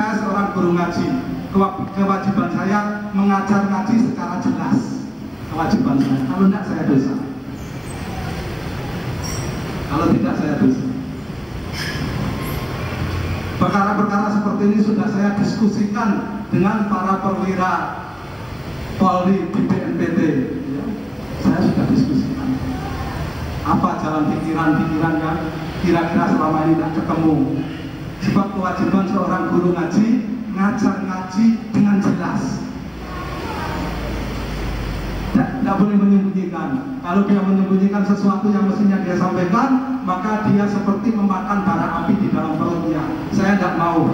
Saya seorang guru ngaji, kewajiban saya mengajar ngaji secara jelas. Kewajiban saya, kalau tidak saya dosa. Kalau tidak saya dosa. Perkara-perkara seperti ini sudah saya diskusikan dengan para perwira Polri di BNPT. Ya, saya sudah diskusikan. Apa jalan pikiran-pikiran yang kira-kira selama ini tidak ketemu. Sebab kewajiban seorang guru ngaji, ngajar ngaji dengan jelas. Tidak boleh menyembunyikan. Kalau dia menyembunyikan sesuatu yang mestinya dia sampaikan, maka dia seperti memakan bara api di dalam perutnya. Saya tidak mau.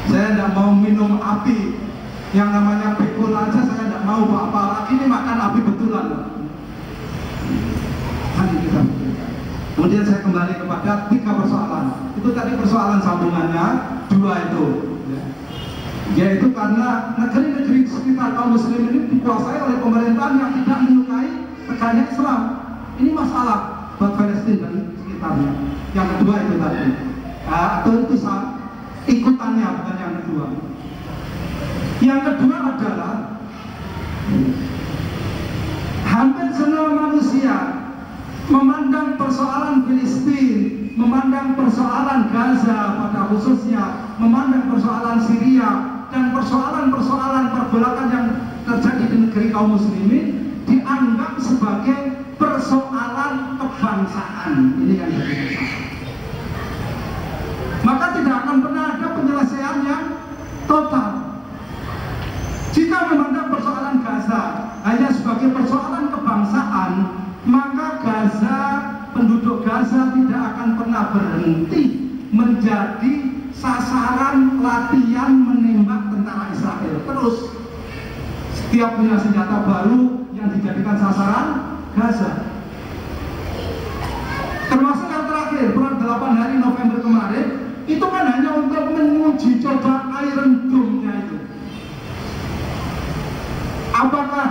Saya tidak mau minum api. Yang namanya pikul aja saya tidak mau, apalagi ini makan api betulan. Kemudian saya kembali kepada 3 persoalan. Itu tadi persoalan sambungannya, 2 itu. Yaitu karena negeri-negeri sekitar kaum muslim ini dikuasai oleh pemerintahan yang tidak menyukai tegaknya Islam. Ini masalah buat Palestina dan sekitarnya. Yang kedua itu tadi, atau itu ikutannya, bukan yang kedua. Yang kedua adalah hampir semua manusia memandang persoalan Filistin, memandang persoalan Gaza pada khususnya, memandang persoalan Syria dan persoalan-persoalan pergolakan yang terjadi di negeri kaum muslimin dianggap sebagai persoalan kebangsaan. Ini yang jadi masalah. Maka tidak akan pernah ada penyelesaian yang total. Jika memandang persoalan Gaza hanya sebagai persoalan kebangsaan, maka Gaza, penduduk Gaza tidak akan pernah berhenti menjadi sasaran latihan menembak tentara Israel. Terus setiap punya senjata baru yang dijadikan sasaran Gaza. Termasuk yang terakhir, perang 8 hari November kemarin, itu kan hanya untuk menguji coba Iron Dome-nya itu. Apakah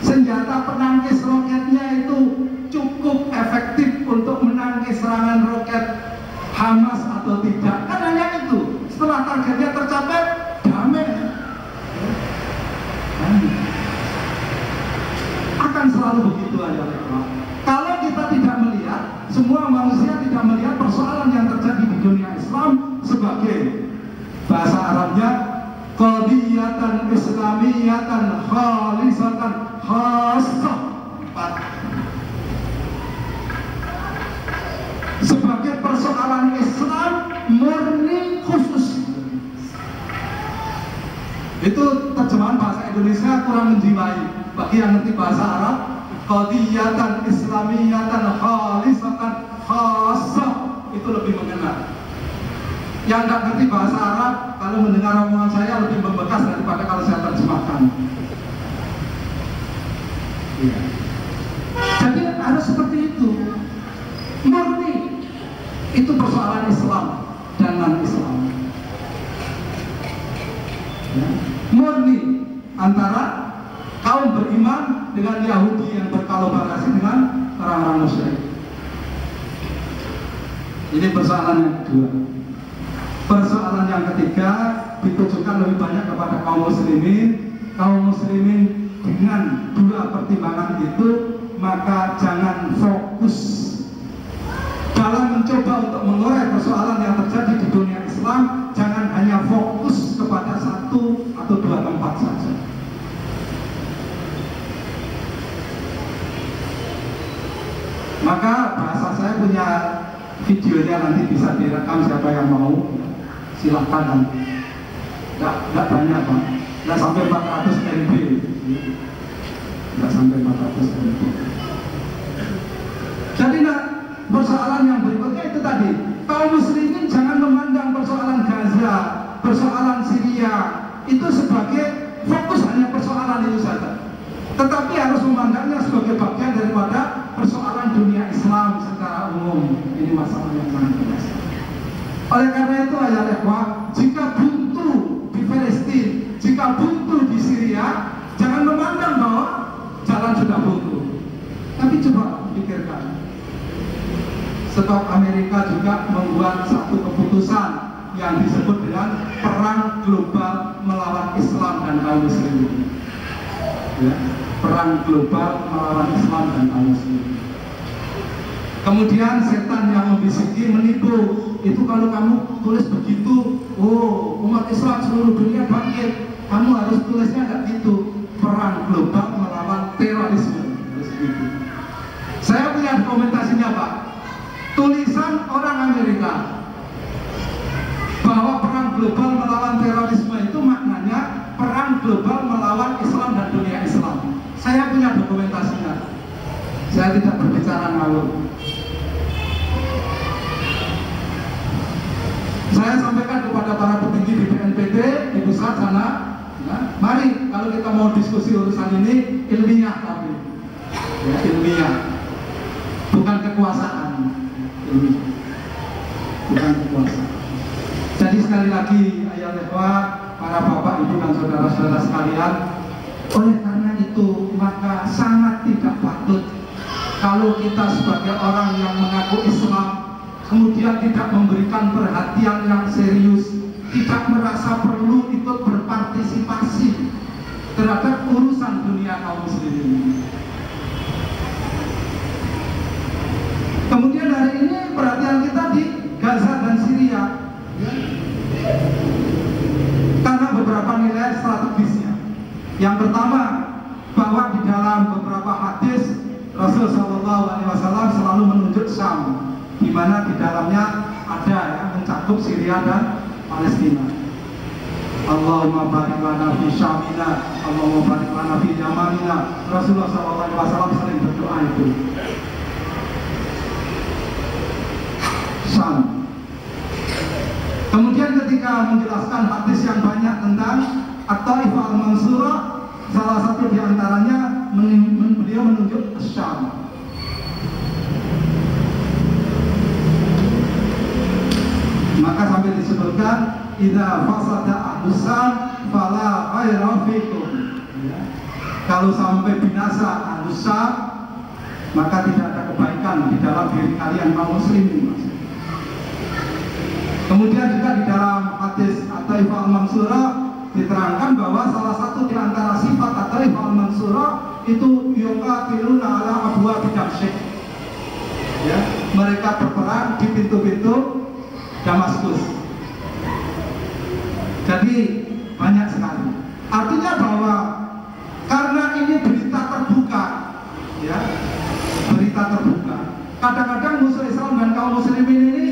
senjata penangkis roketnya itu cukup efektif untuk menangkis serangan roket Hamas atau tidak? Kan hanya itu. Setelah targetnya tercapai, damai. Akan selalu begitu aja. Kalau kita tidak melihat, semua manusia tidak melihat persoalan yang terjadi di dunia Islam sebagai bahasa Arabnya qadiyatan islamiyatan khalisatan khassah, sebagai persoalan Islam murni khusus. Itu terjemahan bahasa Indonesia kurang menjiwai. Bagi yang ngerti bahasa Arab, qadiyatan islamiyatan khalisatan khassah itu lebih mengena. Yang nggak ngerti bahasa Arab, kalau mendengar omongan saya lebih membekas daripada kalau saya terjemahkan. Ya. Jadi harus seperti itu. Murni itu persoalan Islam dan non-Islam. Ya. Murni antara kaum beriman dengan Yahudi yang berkolaborasi dengan orang-orang musyrik. Ini persoalan yang kedua. Persoalan yang ketiga ditujukan lebih banyak kepada kaum muslimin. Kaum muslimin dengan 2 pertimbangan itu, maka jangan fokus dalam mencoba untuk mengurai persoalan yang terjadi di dunia Islam. Jangan hanya fokus kepada 1 atau 2 tempat saja. Maka bahasa saya punya videonya, nanti bisa direkam siapa yang mau. Silakan. Nggak banyak, Pak. Nggak sampai 400 MB. Nggak sampai 400 MB. Jadi persoalan yang berikutnya itu tadi, kaum muslimin jangan memandang persoalan Gaza, persoalan Syria itu sebagai fokus hanya persoalan itu saja, tetapi harus memandangnya sebagai bagian daripada persoalan dunia Islam secara umum. Ini masalah yang sangat biasa. Oleh karena itu ayat ikhwah, jika buntu di Palestina, jika buntu di Syria, jangan memandang bahwa jalan sudah buntu. Tapi coba pikirkan, sebab Amerika juga membuat satu keputusan yang disebut dengan perang global melawan Islam dan kaum muslimin. Ya, perang global melawan Islam dan kaum muslimin. Kemudian setan yang membisiki, menipu, itu kalau kamu tulis begitu, oh umat Islam seluruh dunia bangkit. Kamu harus tulisnya nggak gitu, perang global melawan terorisme. Harus begitu. Saya punya dokumentasinya Pak, tulisan orang Amerika bahwa perang global melawan terorisme itu maknanya perang global melawan Islam dan dunia Islam. Saya punya dokumentasinya. Saya tidak berbicara ngawur. Saya sampaikan kepada para petinggi di BNPB di pusat sana, ya, mari kalau kita mau diskusi urusan ini ilmiah tapi, ya, ilmiah, bukan kekuasaan, ilmiah, bukan kekuasaan. Jadi sekali lagi ayat ikhwah, para bapak ibu dan saudara-saudara sekalian, oleh karena itu maka sangat tidak patut kalau kita sebagai orang yang mengaku Islam kemudian tidak memberikan perhatian yang serius, tidak merasa perlu ikut berpartisipasi terhadap urusan dunia kaum muslimin. Kemudian hari ini perhatian kita di Gaza dan Syria, karena beberapa nilai strategisnya. Yang pertama, bahwa di dalam beberapa hadis Rasul SAW selalu menunjuk Syam, di mana di dalamnya ada yang mencakup Syria dan Palestina. Allahumma barik lana fi Syamina, Allahumma barik lana fi Yamanina. Rasulullah SAW sering berdoa itu. Syam. Kemudian ketika menjelaskan hadis yang banyak tentang At-Taifah Al-Mansurah, salah satu di antaranya beliau menunjuk Syam. Maka sampai disebutkan idza fasada ahlusan fala khaira fikum. Kalau sampai binasa ahlusan, maka tidak ada kebaikan di dalam diri kalian kaum muslimin. Kemudian juga di dalam hadis At-Taifah Al-Mansurah diterangkan bahwa salah satu di antara sifat At-Taifah Al-Mansurah itu yuqatiluna ala abwabi Damsyik. Ya, mereka berperang di pintu-pintu Damaskus. Jadi banyak sekali. Artinya bahwa karena ini berita terbuka, ya, berita terbuka. Kadang-kadang musuh Islam dan kaum muslimin ini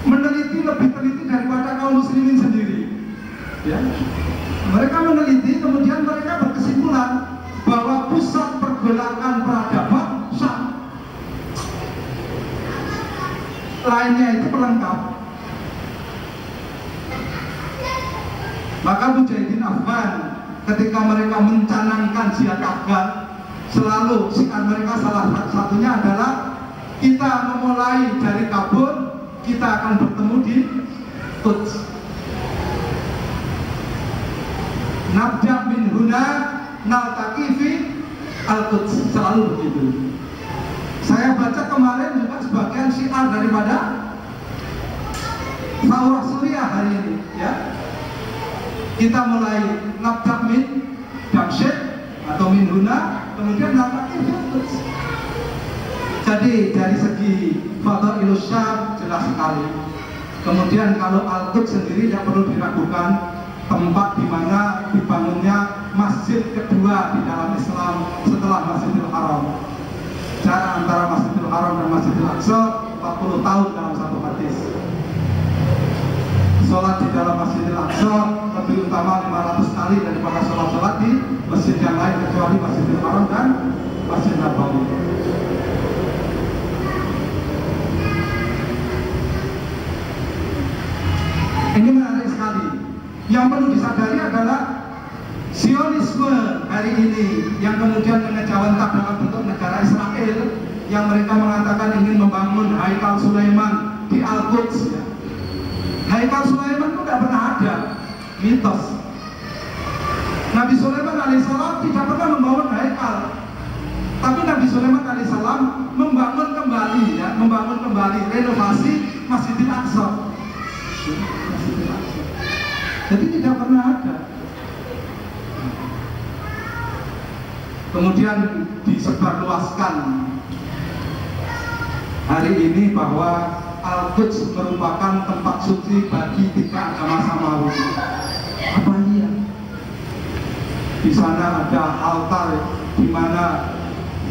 meneliti lebih teliti daripada kaum muslimin sendiri. Ya, mereka meneliti, kemudian mereka berkesimpulan bahwa pusat pergolakan peradaban Syam. Lainnya itu pelengkap. Maka Mujahidin Afgan ketika mereka mencanangkan jihad Afgan, selalu sikap mereka salah satunya adalah kita memulai dari Kabul, kita akan bertemu di Quds. Nabda min huna naltaqi fi al-Quds, selalu begitu. Saya baca kemarin juga sebagian syiar daripada Thawrah Suriah hari ini, ya. Kita mulai nabda min Damsyik atau min huna, kemudian naltaqi fi al-Quds. Jadi dari segi Fadailus Syam jelas sekali. Kemudian kalau Al-Quds sendiri tidak perlu diragukan, tempat di mana dibangunnya masjid kedua di dalam Islam setelah Masjidil Haram. Jarak antara Masjidil Haram dan Masjidil Aqsa 40 tahun dalam satu hadis. Sholat di dalam Masjidil Aqsa lebih utama 500 kali daripada sholat-sholat di masjid yang lain kecuali Masjidil Haram dan Masjid Nabawi. Ini menarik sekali. Yang perlu disadari adalah Zionisme hari ini yang kemudian mengejawantah dalam bentuk negara Israel, yang mereka mengatakan ingin membangun Haikal Sulaiman di Al-Quds, ya. Haikal Sulaiman itu tidak pernah ada, mitos. Nabi Sulaiman alaihissalam tidak pernah membangun Haikal, tapi Nabi Sulaiman alaihissalam membangun kembali renovasi Masjidil Aqsa. Jadi tidak pernah ada. Kemudian disebarluaskan hari ini bahwa Al-Quds merupakan tempat suci bagi 3 agama samawi. Apa iya? Di sana ada altar di mana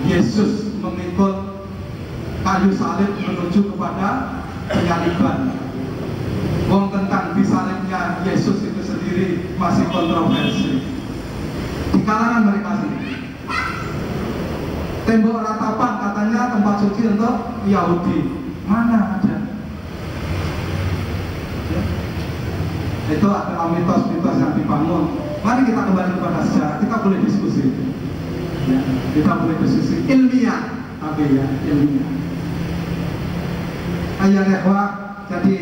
Yesus memikul kayu salib menuju kepada penyaliban. Wong tentang disalibnya Yesus itu sendiri masih kontroversi di kalangan mereka sendiri. Tembok ratapan katanya tempat suci untuk Yahudi. Mana ada? Ya. Itu adalah mitos-mitos yang dibangun. Mari kita kembali kepada sejarah. Kita boleh diskusi. Ya, kita boleh diskusi ilmiah, tapi ya ilmiah. Ayah Rehwa, jadi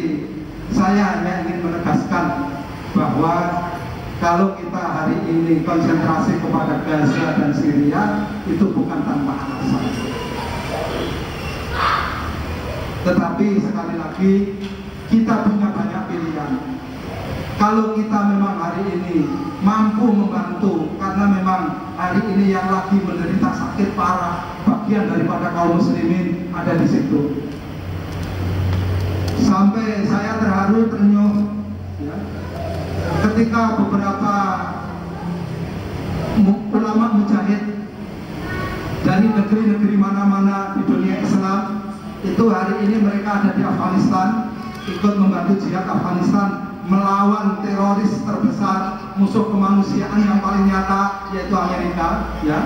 saya hanya ingin menegaskan bahwa kalau kita hari ini konsentrasi kepada Gaza dan Syria, itu bukan tanpa alasan. Tetapi sekali lagi, kita punya banyak pilihan. Kalau kita memang hari ini mampu membantu, karena memang hari ini yang lagi menderita sakit parah, bagian daripada kaum muslimin ada di situ. Sampai saya terharu, ternyuh, ya, ketika beberapa ulama mujahid dari negeri-negeri mana-mana di dunia Islam itu hari ini mereka ada di Afghanistan, ikut membantu jihad Afghanistan melawan teroris terbesar, musuh kemanusiaan yang paling nyata, yaitu Amerika. Ya,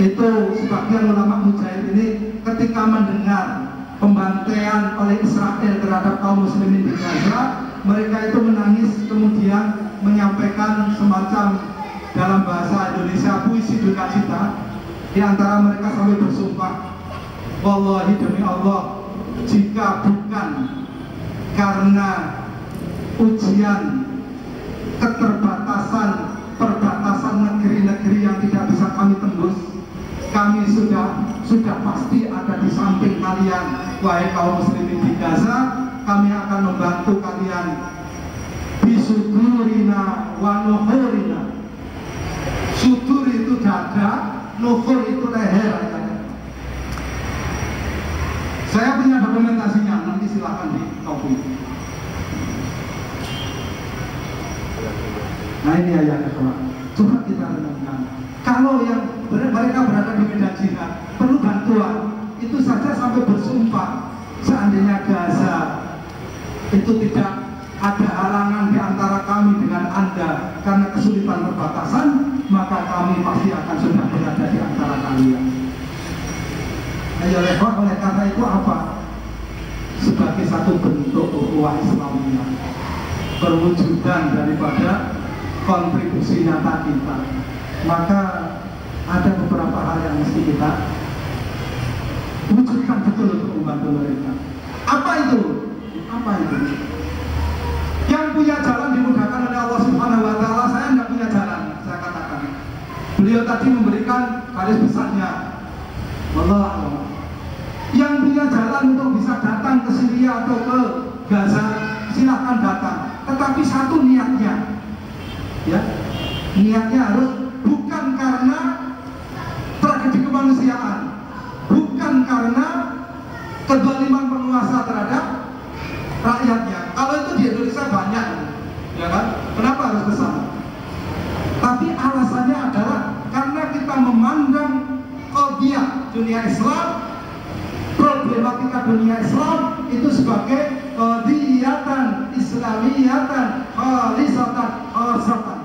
itu sebagian ulama mujahid ini ketika mendengar pembantaian oleh Israel terhadap kaum muslimin di Gaza, mereka itu menangis, kemudian menyampaikan semacam dalam bahasa Indonesia puisi duka cita. Di antara mereka sampai bersumpah, wallahi demi Allah, jika bukan karena ujian keterbatasan perbatasan negeri-negeri yang tidak bisa kami tembus, kami sudah pasti ada di samping kalian, wahai kaum muslimin di Gaza. Kami akan membantu kalian bisudurina wa nuhurina. Sudur itu dada, nuhur itu leher. Saya punya dokumentasinya, nanti silakan di copy. Nah ini ayat kedua. Coba kita renungkan. Kalau yang mereka berada di medan jihad perlu bantuan, itu saja sampai bersumpah, seandainya Gaza itu tidak ada halangan di antara kami dengan Anda karena kesulitan perbatasan, maka kami pasti akan sudah berada di antara kalian. Ayo lewat, oleh karena itu apa? Sebagai satu bentuk ukhuwah Islamiyah, perwujudan daripada kontribusi nyata kita, maka ada beberapa hal yang mesti kita wujudkan betul untuk membantu mereka. Apa itu? Apa itu? Yang punya jalan dimudahkan oleh Allah Subhanahu wa Ta'ala. Saya tidak punya jalan, saya katakan. Beliau tadi memberikan garis besarnya. Allah. Yang punya jalan untuk bisa datang ke Syria atau ke Gaza, silahkan datang. Tetapi satu niatnya, ya, niatnya harus bukan karena tragedi kemanusiaan, bukan karena kezaliman penguasa terhadap rakyatnya. Kalau itu di Indonesia banyak, ya kan? Kenapa harus ke sana? Tapi alasannya adalah karena kita memandang qadhiyah dunia Islam, problematika dunia Islam itu sebagai qadhiyatan islamiyatan khalisatan khasatan.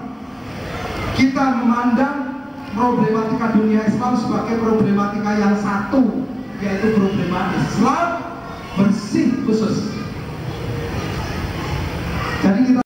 Kita memandang problematika dunia Islam sebagai problematika yang satu, yaitu problema Islam bersih khusus. Jadi kita